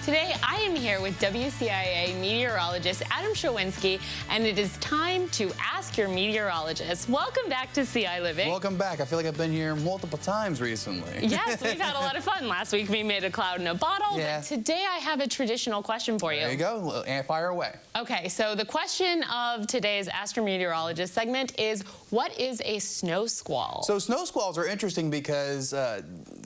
Today, I am here with WCIA meteorologist Adam Shawinski, and it is time to ask your meteorologist. Welcome back to CI Living. Welcome back. I feel like I've been here multiple times recently. Yes, we've had a lot of fun. Last week we made a cloud in a bottle, but today I have a traditional question for you. There you go. And fire away. Okay, so the question of today's Astrometeorologist segment is, what is a snow squall? So snow squalls are interesting because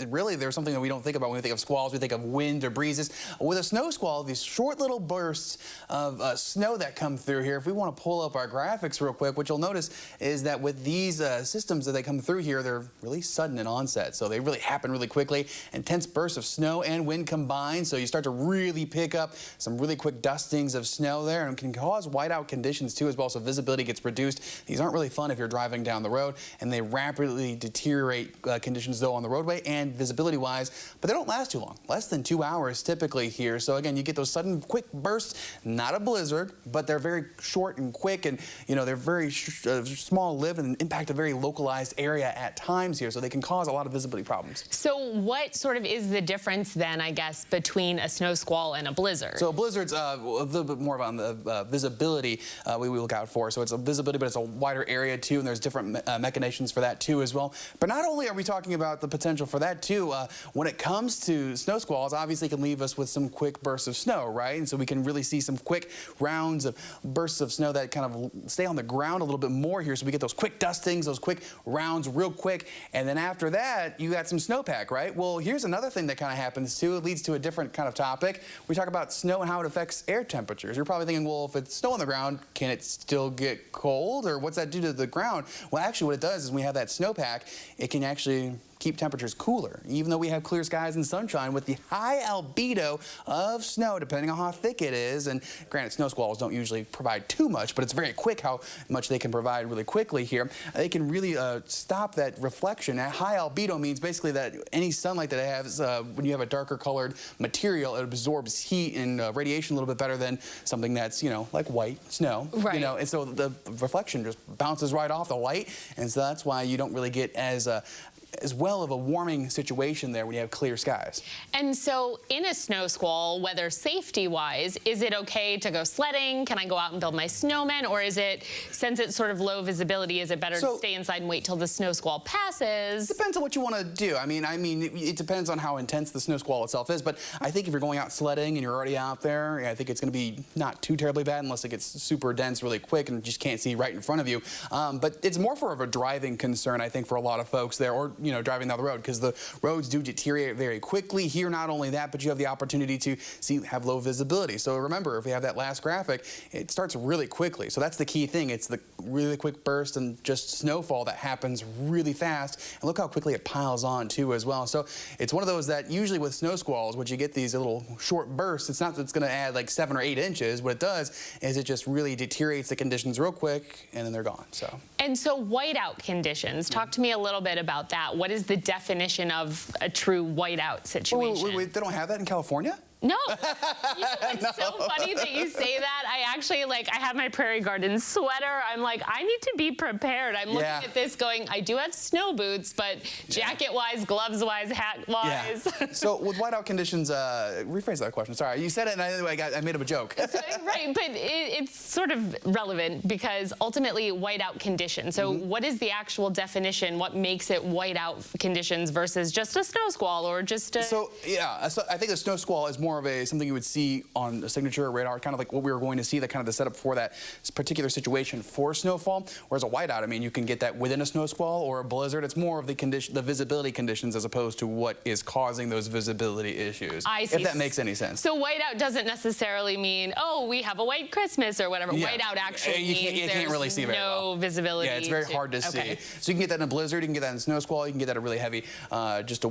really they're something that we don't think about when we think of squalls. We think of wind or breezes. With a snow squall, these short little bursts of snow that come through here, if we want to pull up our graphics real quick, what you'll notice is that with these systems that they come through here, they're really sudden in onset. So they really happen really quickly. Intense bursts of snow and wind combined, so you start to really pick up some really quick dustings of snow there, and can cause whiteout conditions too as well, so visibility gets reduced. These aren't really fun if you're driving down the road, and they rapidly deteriorate conditions though on the roadway and visibility wise, but they don't last too long. Less than 2 hours typically here. So again, you get those sudden quick bursts, not a blizzard, but they're very short and quick, and you know, they're very small lived and impact a very localized area at times here, so they can cause a lot of visibility problems. So what sort of is the difference then, I guess, between a snow squall and a blizzard? So a blizzard's a little bit more on the visibility we look out for. So it's a visibility, but it's a wider area too, and there's different mechanisms for that too as well. But not only are we talking about the potential for that too, when it comes to snow squalls, obviously it can leave us with some quick bursts of snow, right? And so we can really see some quick rounds of bursts of snow that kind of stay on the ground a little bit more here. So we get those quick dustings, those quick rounds real quick. And then after that, you got some snowpack, right? Well, here's another thing that kind of happens too. It leads to a different kind of topic. We talk about snow and how it affects air temperatures. You're probably thinking, well, if it's snow on the ground, can it still get cold? Or what's that do to the ground? Well, actually what it does is when we have that snowpack, it can actually keep temperatures cooler, even though we have clear skies and sunshine. With the high albedo of snow, depending on how thick it is, and granted, snow squalls don't usually provide too much, but it's very quick how much they can provide really quickly here. They can really stop that reflection. That high albedo means basically that any sunlight that it has, when you have a darker colored material, it absorbs heat and radiation a little bit better than something that's, you know, like white snow. Right. You know, and so the reflection just bounces right off the light, and so that's why you don't really get as well of a warming situation there when you have clear skies. And so in a snow squall, weather safety-wise, is it okay to go sledding? Can I go out and build my snowman? Or is it, since it's sort of low visibility, is it better to stay inside and wait till the snow squall passes? Depends on what you want to do. I mean, it depends on how intense the snow squall itself is, but I think if you're going out sledding and you're already out there, I think it's going to be not too terribly bad unless it gets super dense really quick and you just can't see right in front of you. But it's more for of a driving concern, I think, for a lot of folks there, or you know, driving down the road, because the roads do deteriorate very quickly. Here, not only that, but you have the opportunity to have low visibility. So remember, if we have that last graphic, it starts really quickly. So that's the key thing. It's the really quick burst and just snowfall that happens really fast. And look how quickly it piles on too as well. So it's one of those that usually with snow squalls, when you get these little short bursts, it's not that it's going to add like 7 or 8 inches. What it does is it just really deteriorates the conditions real quick, and then they're gone. And so whiteout conditions, talk to me a little bit about that. What is the definition of a true whiteout situation? Wait, they don't have that in California? No. You know, it's so funny that you say that. I actually, I have my prairie garden sweater. I'm like, I need to be prepared. I'm looking at this going, I do have snow boots, but jacket-wise, gloves-wise, hat-wise. Yeah. So with whiteout conditions, rephrase that question. Sorry, you said it and I made up a joke. Right, but it's sort of relevant because ultimately whiteout conditions. So what is the actual definition? What makes it whiteout conditions versus just a snow squall or just a... So I think a snow squall is more of something you would see on a signature radar, kind of like what we were going to see, that kind of the setup for that particular situation for snowfall. Whereas a whiteout, I mean, you can get that within a snow squall or a blizzard. It's more of the visibility conditions as opposed to what is causing those visibility issues. I see. If that makes any sense. So whiteout doesn't necessarily mean, oh, we have a white Christmas or whatever. Yeah. Whiteout actually means you can't really see very well. No visibility. Yeah, it's very hard to see. So you can get that in a blizzard, you can get that in a snow squall, you can get that a really heavy, just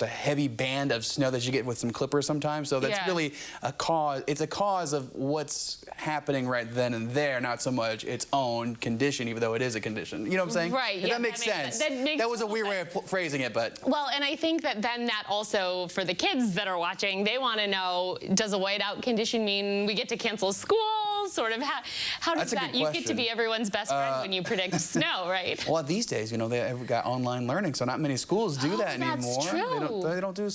a heavy band of snow that you get with some clippers sometimes. So that's really a cause. It's a cause of what's happening right then and there, not so much its own condition, even though it is a condition. You know what I'm saying? Right. If that makes sense. That was a weird way of phrasing it, but. Well, and I think that then that also, for the kids that are watching, they want to know, does a whiteout condition mean we get to cancel school? squalls? Sort of how does that? You get to be everyone's best friend when you predict snow, right? Well, these days, you know, they've got online learning, so not many schools do that anymore. That's true. They don't do.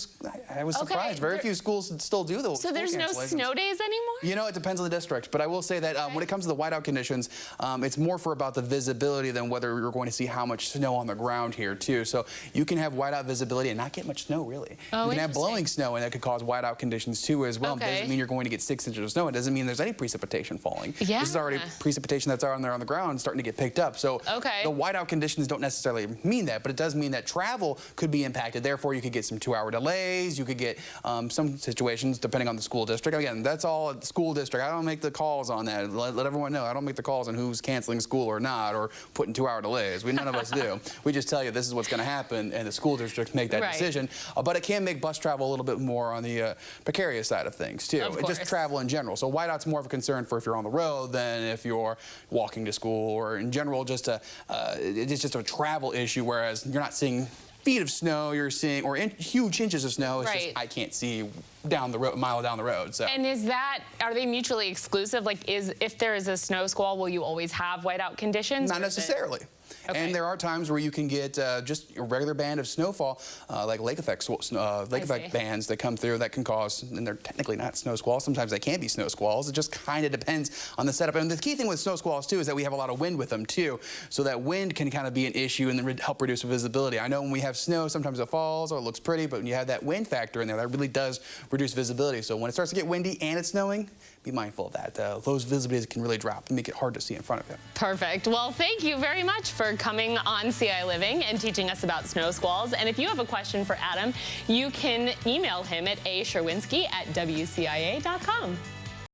I was surprised. Very few schools still do those. So there's no snow days anymore? You know, it depends on the district, but I will say that when it comes to the whiteout conditions, it's more for about the visibility than whether you're going to see how much snow on the ground here too. So you can have whiteout visibility and not get much snow really. Oh, you can have blowing snow and that could cause whiteout conditions too as well. Okay. It doesn't mean you're going to get 6 inches of snow. It doesn't mean there's any precipitation falling. Yeah. This is already precipitation that's on there on the ground starting to get picked up. So the whiteout conditions don't necessarily mean that, but it does mean that travel could be impacted. Therefore, you could get some 2-hour delays. You could get some situations depending on the school district. Again, that's all school district. I don't make the calls on that. Let everyone know. I don't make the calls on who's canceling school or not or putting 2-hour delays. None of us do. We just tell you this is what's going to happen, and the school districts make that decision. But it can make bus travel a little bit more on the precarious side of things too. Just travel in general. So whiteout's more of a concern for if you're on the road than if you're walking to school, or in general just it's just a travel issue. Whereas you're not seeing feet of snow, you're seeing huge inches of snow. It's just I can't see down the road, a mile down the road. So. And are they mutually exclusive? Like, if there is a snow squall, will you always have whiteout conditions? Not necessarily. And there are times where you can get just a regular band of snowfall, like lake effect bands that come through that can cause, and they're technically not snow squalls. Sometimes they can be snow squalls. It just kind of depends on the setup. And the key thing with snow squalls too is that we have a lot of wind with them too. So that wind can kind of be an issue and then help reduce visibility. I know when we have snow, sometimes it falls or it looks pretty, but when you have that wind factor in there, that really does reduce visibility. So when it starts to get windy and it's snowing, be mindful of that. Those visibilities can really drop and make it hard to see in front of you. Perfect. Well, thank you very much for coming on CI Living and teaching us about snow squalls. And if you have a question for Adam, you can email him at asherwinski@wcia.com.